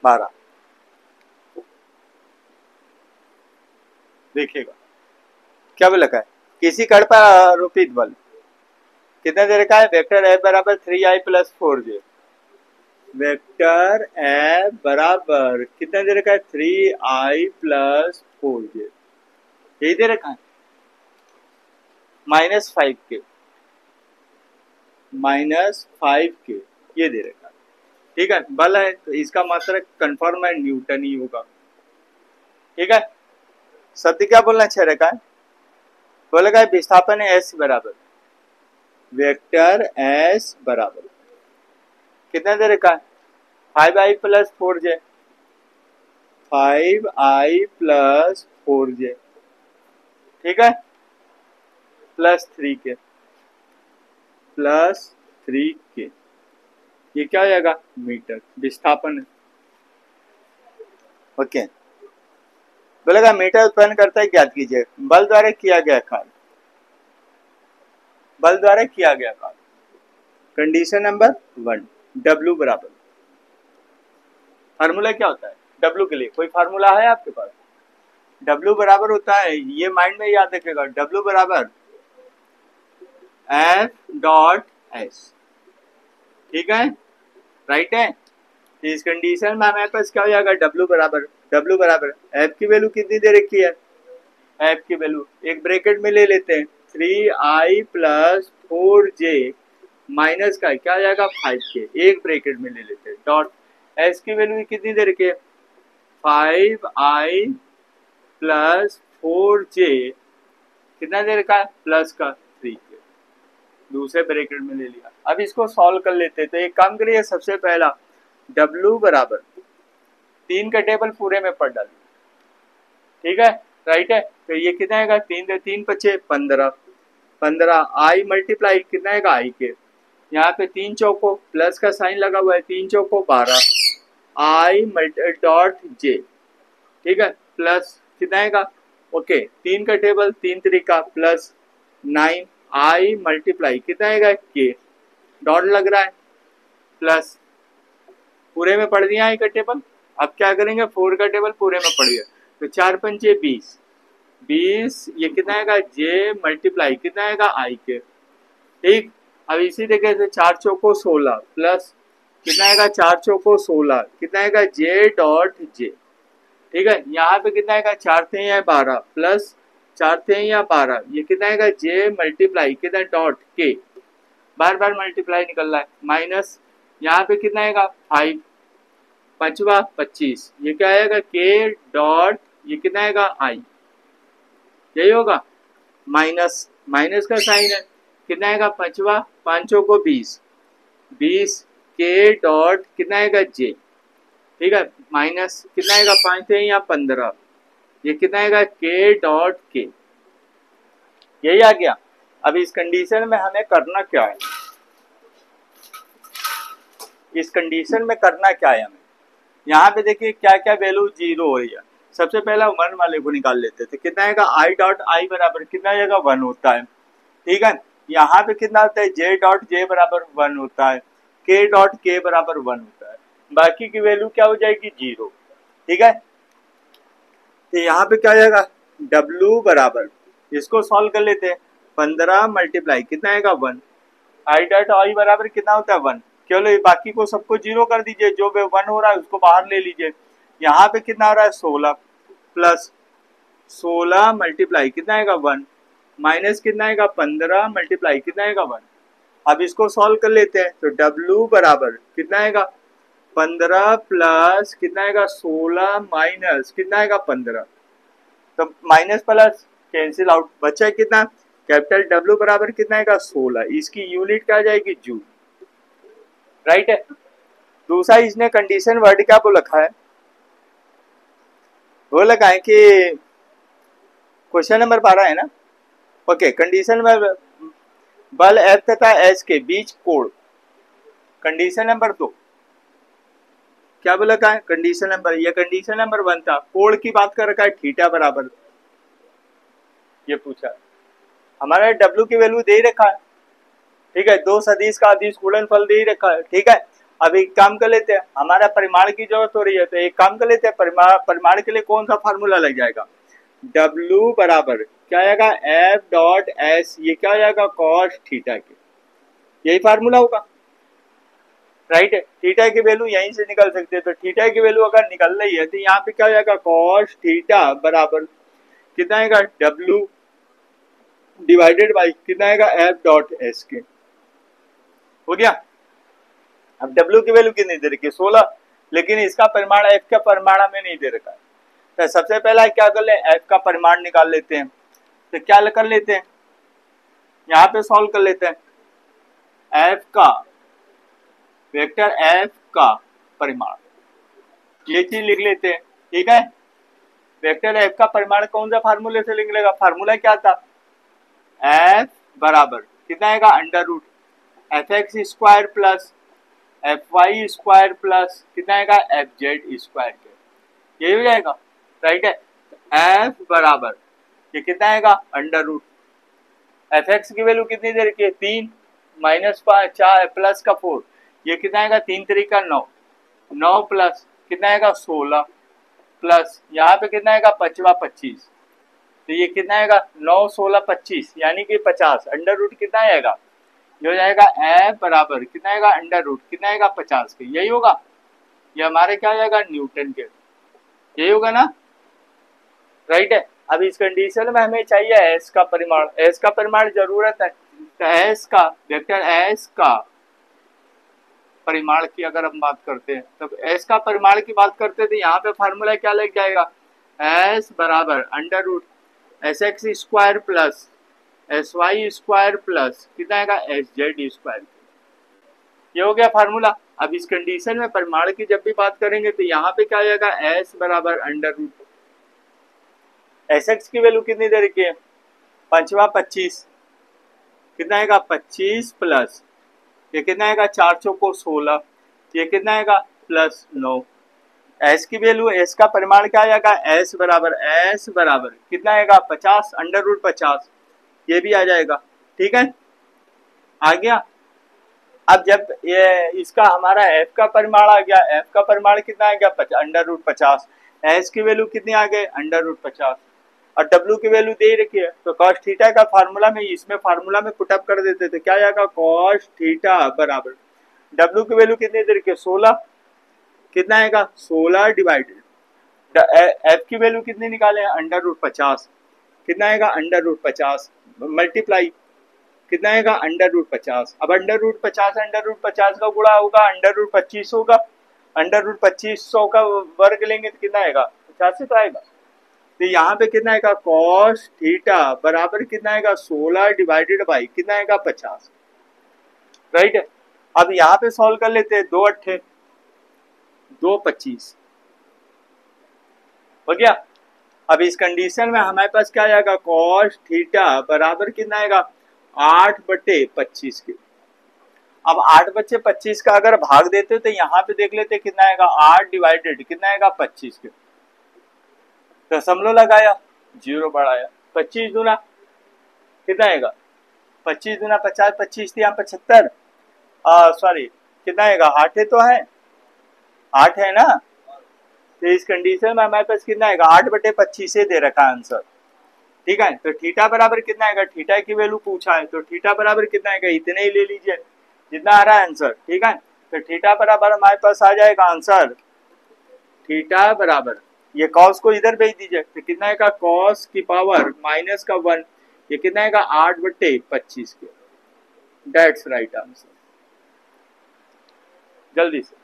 12। देखिएगा क्या बोला है, किसी कण पर आरोपित बल कितना दे रखा है, वेक्टर एफ बराबर 3i plus 4j। Vector F बराबर कितना दे रखा है, 3i प्लस 4j, यही दे रखा है। -5k, -5k ये दे रखा है। ठीक है, बल है तो इसका मात्रक कंफर्म है, न्यूटन ही होगा। ठीक है, शब्द क्या बोलना चाह रखा है, बोलेगा विस्थापन है एस बराबर, वेक्टर एस बराबर कितना दे रखा है, 5i plus 4j, 5i plus 4j। ठीक है, प्लस 3k, प्लस 3k, ये क्या हो जाएगा, मीटर विस्थापन है। ओके, बोलेगा मीटर उत्पन्न करता है ज्ञात कीजिए, बल द्वारा किया गया कार्य, बल द्वारा किया गया कार्य। कंडीशन नंबर 1, W बराबर, फार्मूला क्या होता है W के लिए, कोई फार्मूला है आपके पास? W बराबर होता है, ये माइंड में याद रखेगा, W बराबर F.S। ठीक है, राइट है। इस कंडीशन में हमारे पास क्या हो जाएगा, W बराबर F की वैल्यू कितनी दे रखी है, F की वैल्यू एक ब्रैकेट में ले लेते हैं, 3i प्लस 4j माइनस का क्या आ जाएगा, 5k, एक ब्रैकेट में ले लेते हैं, डॉट S की वैल्यू कितनी दे रखी है, 5i प्लस 4j कितना दे रखा है, प्लस का 3k, दूसरे ब्रैकेट में ले लिया। अब इसको सॉल्व कर लेते हैं, तो एक काम करिए, सबसे पहला W बराबर 3 का टेबल पूरे में पढ़ डालिए। ठीक है, राइट है, तो ये कितना आएगा, 3 5 15, 15 i मल्टीप्लाई कितना आएगा i के, यहाँ पे 3 चौको प्लस का साइन लगा हुआ है, 3 चौको 12 i डॉट j। ठीक है, प्लस कितना आएगा, ओके 3 का टेबल 3 3 प्लस 9 i मल्टीप्लाई कितना आएगा k, डॉट लग रहा है, प्लस पूरे में पढ़ दिया i का टेबल। अब क्या करेंगे, 4 का टेबल पूरे में पढ़ दिया, तो 4 पंचे 20, 20 ये कितना आएगा j मल्टीप्लाई कितना आएगा i के। ठीक, अब इसी तरीके से 4 चौको 16 प्लस कितना आएगा, 4 चौको 16 कितना आएगा j डॉट j। ठीक है, यहाँ पे कितना आएगा, 4 थे या 12 प्लस 4 थे या 12, ये कितना आएगा j मल्टीप्लाई कितना डॉट k, बार बार मल्टीप्लाई निकल रहा है, माइनस यहाँ पे कितना आएगा 5 5 25, ये क्या आएगा k डॉट ये कितना आएगा i, यही होगा, माइनस माइनस का साइन है, कितना आएगा 5 5 को 20, 20 k डॉट कितना आएगा j। ठीक है, माइनस कितना आएगा 5 है या 15, ये कितना आएगा k डॉट k, यही आ गया। अब इस कंडीशन में हमें करना क्या है, इस कंडीशन में करना क्या है हमें, यहाँ पे देखिए क्या क्या वैल्यू जीरो हो रही है। सबसे पहला 1 वाले को निकाल लेते थे, कितना आएगा i डॉट i बराबर कितना आएगा 1 होता है। ठीक है, यहाँ पे कितना होता है j डॉट j बराबर 1 होता है, k डॉट k बराबर 1 होता है, बाकी की वैल्यू क्या हो जाएगी 0। ठीक है, तो यहाँ पे क्या आएगा W बराबर, इसको सॉल्व कर लेते हैं, 15 मल्टीप्लाई कितना आएगा 1, i डॉट i बराबर कितना होता है 1, केवल बाकी को सबको 0 कर दीजिए, जो 1 हो रहा है उसको बाहर ले लीजिए। यहाँ पे कितना हो रहा है 16 प्लस 16 मल्टीप्लाई कितना आएगा 1 माइनस कितना आएगा 15 मल्टीप्लाई कितना आएगा 1। अब इसको सॉल्व कर लेते हैं, तो W बराबर कितना आएगा 15 प्लस कितना आएगा 16 माइनस कितना आएगा 15, तो माइनस प्लस कैंसिल आउट, बचा कितना, कैपिटल W बराबर कितना आएगा 16, इसकी यूनिट क्या आ जाएगी जूल, राइट है। दूसरा इसने कंडीशन वर्ड क्या बोल रखा है, वो लगा है कि क्वेश्चन नंबर 12 है ना, ओके, कंडीशन में बल F तथा S के बीच कोण, कंडीशन नंबर 2 क्या बोला का है, कंडीशन नंबर, ये कंडीशन नंबर 1 था, कोण की बात कर रखा है थीटा बराबर, ये पूछा हमारा W की वैल्यू दे ही रखा है। ठीक है, दो सदिश का अदिश गुणनफल दे ही रखा है। ठीक है, अब एक काम कर लेते हैं, हमारा परिमाण की जरूरत हो रही है, तो एक काम कर लेते हैं, परिमाण के लिए कौन सा फार्मूला लग जाएगा, W बराबर क्या आएगा F डॉट S, ये क्या हो जाएगा cos थीटा के, यही फार्मूला होगा, राइट है। थीटा की वैल्यू यहीं से निकल सकते हैं, तो थीटा की वैल्यू अगर निकल रही है तो यहाँ पे क्या हो जाएगा cos थीटा बराबर कितना आएगा W डिवाइडेड बाई कितना आएगा F डॉट S के, हो गया। अब W की वैल्यू कितनी दे रखी है 16, लेकिन इसका परिमाण F का परिमाण हमें नहीं दे रखा है, तो सबसे पहला क्या कर ले F का परिमाण निकाल लेते हैं, तो क्या कर लेते हैं यहाँ पे सॉल्व कर लेते हैं, F का वेक्टर F का परिमाण, ये चीज लिख लेते हैं, ठीक है। वेक्टर F का परिमाण कौन सा फार्मूले से लिख लेगा, फार्मूला क्या था, F बराबर कितना आएगा under root fx square plus fy square plus कितना आएगा fz स्क्वायर के, ये हो जाएगा, राइट है। F बराबर ये कितना आएगा अंडर रूट fx की वैल्यू कितनी दे रखी है 3 माइनस 4 प्लस का 4, ये कितना आएगा 3 तरीका 9, 9 प्लस कितना आएगा 16 प्लस यहाँ पे कितना आएगा 25, तो ये कितना आएगा 9 16 25 यानी कि 50, अंडर रूट कितना आएगा, ये हो जाएगा F बराबर कितना आएगा अंडर रूट कितना आएगा 50 के, यही होगा, ये हमारे क्या आएगा न्यूटन के, यही होगा ना, राइट है। अब इस कंडीशन में हमें चाहिए S का परिमाण, S का परिमाण जरूरत है, तो S का वेक्टर S का परिमाण की अगर हम बात करते हैं, तो S का परिमाण की बात करते हैं, तो यहाँ पे फार्मूला क्या लग जाएगा, S बराबर under root S X square plus S Y square plus कितना आएगा एस जेड स्क्वायर, ये हो गया फार्मूला। अब इस कंडीशन में परिमाण की जब भी बात करेंगे तो यहाँ पे क्या आएगा एस बराबर अंडर रूट एस एक्स की वैल्यू कितनी दे रखी है 25, कितना आएगा 25 प्लस ये कितना आएगा 4 चौको 16, ये कितना आएगा प्लस 9, एस की वैल्यू एस का परिमाण क्या आएगा एस बराबर कितना आएगा 50 अंडर रूट 50, ये भी आ जाएगा, ठीक है आ गया। अब जब ये इसका हमारा एफ का परिमाण आ गया, एफ का परिमाण कितना आ गया अंडर रूट 50, एस की वैल्यू कितनी आ गई अंडर रूट 50 और डब्ल्यू की वैल्यू दे रखी है, तो कॉस थीटा का फार्मूला में इसमें फार्मूला में पुटअप कर देते थे, क्या आएगा कॉस थीटा बराबर डब्ल्यू की वैल्यू कितनी दे रखी है 16, कितना आएगा 16 डिवाइडेड एफ की वैल्यू कितनी निकाले अंडर रूट 50, कितना आएगा अंडर रूट 50 मल्टीप्लाई कितना आएगा अंडर रूट 50, अब अंडर रूट 50 का गुणा होगा अंडर रूट 25 होगा, अंडर रूट 2500 का वर्ग लेंगे तो कितना आएगा 50 तो आएगा, तो यहाँ पे कितना आएगा कॉस थीटा बराबर कितना आएगा 16 डिवाइडेड बाई कितना आएगा 50, राइट है। अब यहाँ पे सॉल्व कर लेते हैं 2 अट्ठे 2 25 हो गया। अब इस कंडीशन में हमारे पास क्या आएगा कॉस थीटा बराबर कितना आएगा 8/25 के, अब 8/25 का अगर भाग देते तो यहाँ पे देख लेते कितना आएगा 8 डिवाइडेड कितना आएगा 25 के, दशमलव लगाया 0 बढ़ाया 25 दूना कितना आएगा 25 दूना 50 25 थी यहाँ 75 सॉरी कितना आएगा 8 तो है 8 है ना, तो इस कंडीशन में हमारे पास कितना आएगा 8/25 से दे रखा आंसर, ठीक है। तो थीटा बराबर कितना आएगा, थीटा की वैल्यू पूछा है तो थीटा बराबर कितना आएगा इतने ही ले लीजिए जितना आ रहा है आंसर, ठीक है। तो थीटा बराबर हमारे पास आ जाएगा आंसर थीटा बराबर ये कॉस को इधर भेज दीजिए तो कितना आएगा कॉस की पावर माइनस का 1, ये कितना आएगा 8/25 के, दैट्स राइट आंसर, जल्दी से